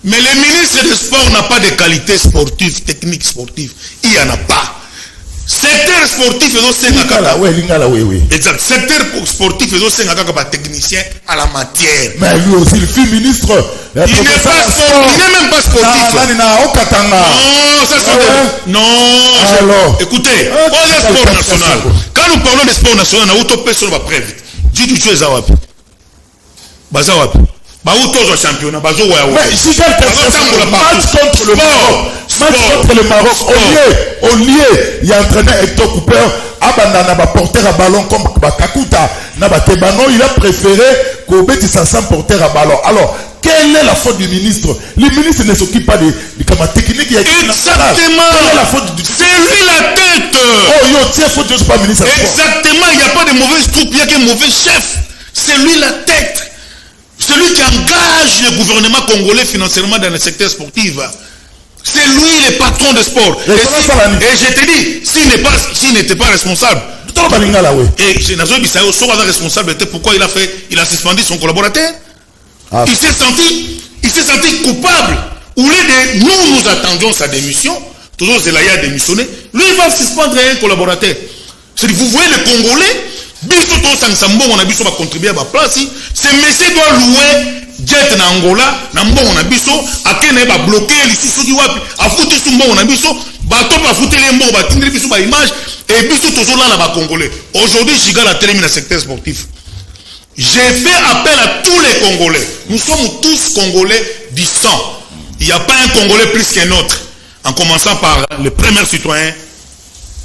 Mais le ministre des Sports n'a pas de qualité sportive, technique sportive. Il n'y en a pas. Secteur sportif est aussi oui. Exact. Secteur sportif est aussi un technicien à la matière. Mais lui aussi, il fut ministre. Il n'est même pas sportif. Non, ça c'est non. Alors, écoutez, on est sport national. Quand nous parlons de sport national, on a auto personne va prévite. Dis-tu tu es à Wapi. Bazawapi. Championnat, match contre le Maroc, au lieu, il y a entraîné Hector Cooper, Abandana, porteur à ballon comme Kakuta, il a préféré qu'Obétissa sans porteur à ballon. Alors, quelle est la faute du ministre? Le ministre ne s'occupe pas du technique. Exactement. Quelle est la faute du... C'est lui la tête. Oh, yo, tiens, faute, je ne suis pas ministre. Exactement, il n'y a pas de mauvaise troupe, il n'y a qu'un mauvais chef. C'est lui la tête. Celui qui engage le gouvernement congolais financièrement dans le secteur sportif. C'est lui le patron de sport. Et je te dis, s'il n'était pas responsable, et je n'ai responsable, pourquoi il a suspendu son collaborateur? Il s'est senti coupable. Au lieu de nous attendions sa démission, toujours Zelaya a démissionné, lui il va suspendre un collaborateur. C'est-à-dire, vous voyez le Congolais, on a biso va contribuer à ma place. Ce monsieur doit louer jet na Angola, na mbongo na biso, akene ba bloquer les sous wapi, a foutu sous mbongo na biso, ba top a foutu les mbongo, ba tindre biso ba image et biso toujours là ba Congolais. Aujourd'hui, Giga la terminé le secteur sportif. J'ai fait appel à tous les Congolais. Nous sommes tous Congolais du sang. Il n'y a pas un Congolais plus qu'un autre. En commençant par le premier citoyen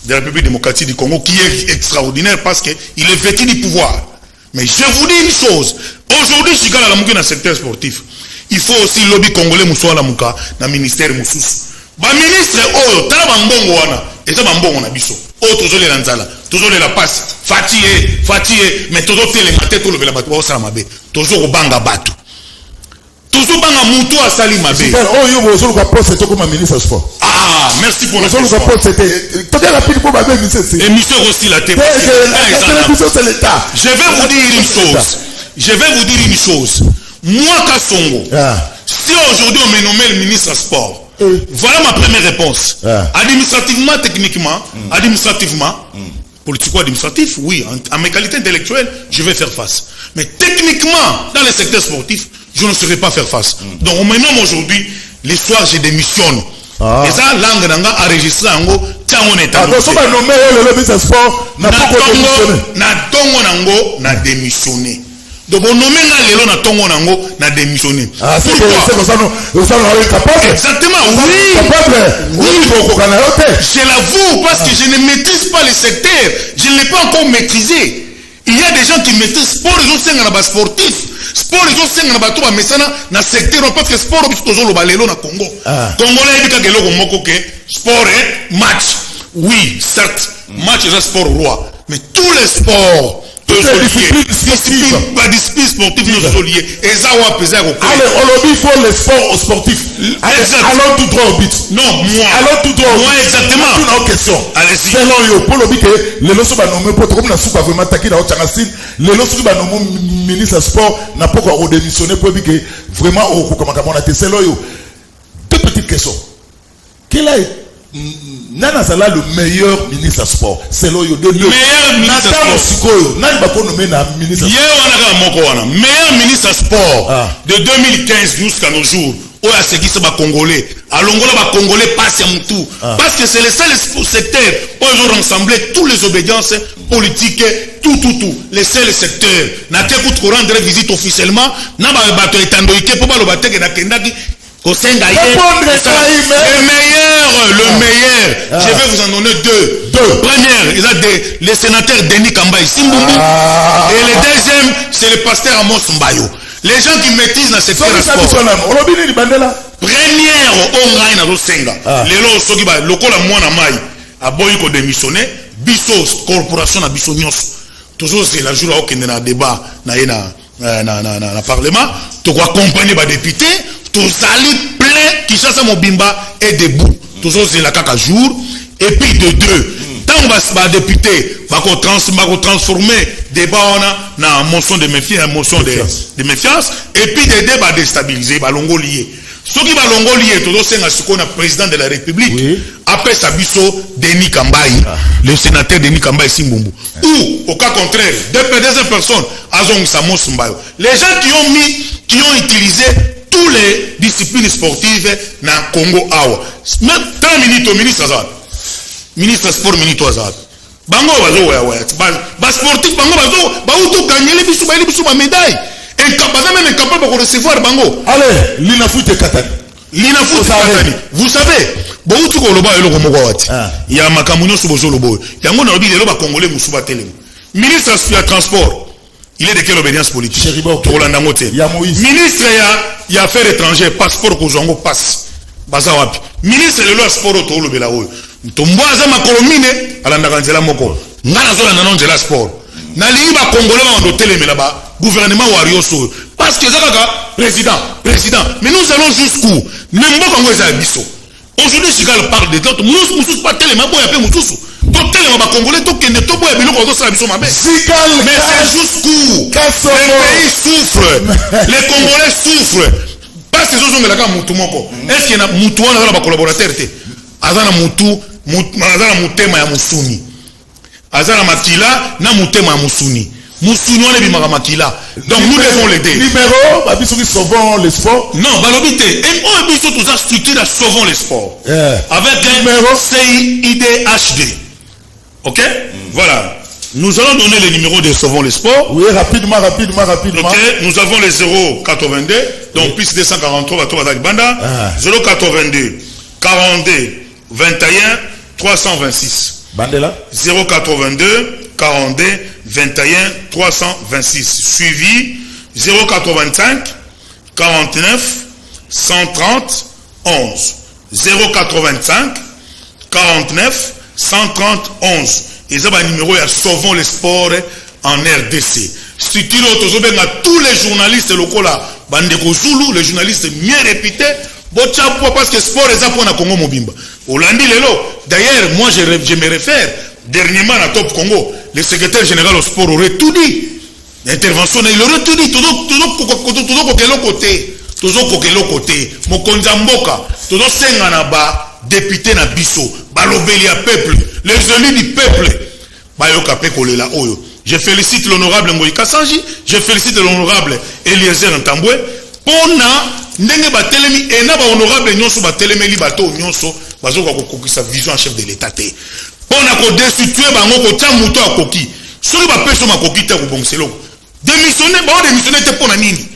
de la République démocratique du Congo qui est extraordinaire parce qu'il est vêtu du pouvoir. Mais je vous dis une chose, aujourd'hui, si dans le secteur sportif, il faut aussi le lobby congolais moussou la mouka dans le ministère moussous. Ba ministre oh tala bambongo wana et ça bambongo na biso. Oh toujours les lanzala, toujours les la passe, fatigué, mais toujours les matés tout le la batu ça mabe. Toujours au banga batu. Toujours banga muto a sali mabe. Oh yo vous le poste c'est comme ministre sport. Ah, merci pour la question. Et monsieur aussi la télé. Je vais vous dire une chose. Moi, Kassongo, si aujourd'hui on me nomme le ministre des Sports, voilà ma première réponse. Administrativement, techniquement, politico-administratif, oui. En mes qualités intellectuelles, je vais faire face. Mais techniquement, dans le secteur sportif, je ne saurais pas faire face. Donc on me nomme aujourd'hui, l'histoire, je démissionne. Et ça, langue n'a enregistré en haut, tiens, on est à n'a démissionné. Donc on nomme na tongo nango na démissionné. Exactement, oui. Je l'avoue parce que je ne maîtrise pas le secteur. Je ne l'ai pas encore maîtrisé. Il y a des gens qui maîtrisent sport, ils ont 5 ans sportif. Sport, ils ont 5 ans mais ça na secteur parce que sport ils ont le balelo na Congo. Congolais dit que le moko que sport est match. Oui, certes, match est un sport roi, mais tous les sports discipline sportive nous solier et ça va peser au allez on il faut les sports sportifs allons tout droit au but non moi allons tout droit moi exactement une question allez-y selon yo pour le but que les lois nommé pour comme na soupa vraiment attaquer dans Tchangasine les lois sont nommé ministre sport n'a pas encore démissionné pour que vraiment au comment on a été selon yo deux petites questions quel est Nana Zala le meilleur ministre sport c'est le meilleur ministre sport nani bako nommé na ministre meilleur ministre sport de 2015 jusqu'à nos jours oya c'est qui ba congolais alongola ba congolais passe à mutu parce que c'est le seul secteur où ils ont rassemblé tous les obédiences politiques tout les seuls secteurs na te kout ko rendre visite officiellement na ba bato etandoike pour ba lo bateke na kendaki le meilleur, je vais vous en donner deux. Première, ils ont les sénateurs Denis Kambaï Simbumbu et le deuxième, c'est le pasteur Amos Mbayo. Les gens qui maîtrisent dans cette sport. Première, on a Rosenga. Les lois soki ba lokola mwana mai a boyi ko démissionner biso corporation na biso nyos. Toujours c'est la jour là au na débat na parlement, to ko accompagner ba député. Tous allés plein qui chasse Mobimba est debout. Toujours c'est la caca jour. Et puis de deux. Tant on va député, va transformer débat on a motion de méfiance, motion de méfiance. Et puis des débats déstabilisés, balongo lié. Ce qui balongo lié, toujours c'est un président de la République. Après Sabiso, Denis Kambaï, le sénateur Denis Kambaï Simbumbu. Ou au cas contraire, deux personnes, Azong Samos Mbayo. Les gens qui ont utilisé tous les disciplines sportives na Congo awa. Même 30 minutes au ministre Azad. Ministre sport minute Azad. Bango bazo ba sportif bango bazo auto gagner les bisu ba médaille. Incapable de recevoir bango. Allez, Lina Foot Katani. Lina Foot Katani. Vous savez, bon tu ko loba eloko moko wati. Ya makamunyo subozo lobo. Yango na lobi le loba congolais musuba telemo. Ministre du transport. Il est de quelle obédience politique? Ministre il y a affaires étrangères, passeport Kozongo passe. Bazawapi. Ministre de loi sport auto le belawo. Tomboaza makolomine alanda kanzela moko. Ngana zola nanonzela sport. Na liba congolais ba ndotele melaba gouvernement warioso. Parce que Zakaka président. Mais nous allons jusqu'où? Nembo Kongo eza biso. Aujourd'hui Chigal parle de d'autres. Nous pas tellement boya pe mutusu. Congolais, mais c'est jusqu'où le pays souffre, les Congolais souffrent. Parce que ce sont les gens est-ce qu'il y a un collaborateur? Azana Moutou, Azana Moutema ya Moussouni. Azana Makila, na Moutema ya Moussouni. Moussouni, on est bimara Makila. Donc nous devons l'aider. Numéro, Babisou qui sauvons les sports. Non, Balobité. Et on a tous la structure à sauvons les sports. Avec un numéro CIDHD. Ok? Voilà. Nous allons donner les numéros de Sauvons les Sports. Oui, rapidement. Ok? Nous avons les 082, donc plus 243, 082, 42, 21, 326. Bandela? 082, 42, 21, 326. Suivi 085, 49, 130, 11. 085, 49, 131. Et ça va un numéro à Sauvons les Sports en RDC. Structure à tous les journalistes locaux là, Bandeko Zulu, les journalistes mieux réputés, parce que sport est pour na Congo Mobimba. Olandi Lelo. D'ailleurs, moi je me réfère dernièrement à Top Congo, le secrétaire général au sport aurait tout dit. L'intervention, il aurait tout dit. Toujours côté. Mokonza Mboka, toujours Senganaba. Député na biso, balobeli à peuple, les élus du peuple. Je félicite l'honorable Ngoï Kassanji, je félicite l'honorable Eliezer Ntambwe. Pona ndenge batelemi et na ba honorable nyonso batelemeli bato nyonso bazoka kokokisa vision en chef de l'état té. Pona ko destituer bango ko tia muto akoki. Soki ba peso makoki te ko bongselo. Démissionner te pona nini?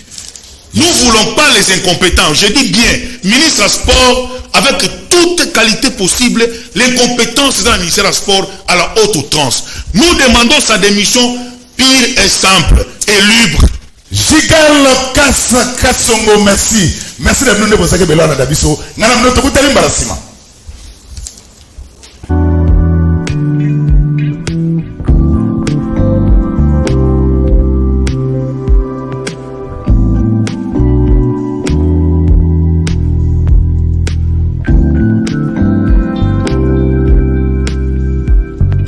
Nous ne voulons pas les incompétents. Je dis bien, ministre du Sport, avec toute qualité possible, les compétences dans le ministère du Sport à la haute outrance. Nous demandons sa démission pure et simple et libre. Jigal Kassongo, merci. Merci de nous donner vos sacs de Bélana Dabiso. Nous avons notre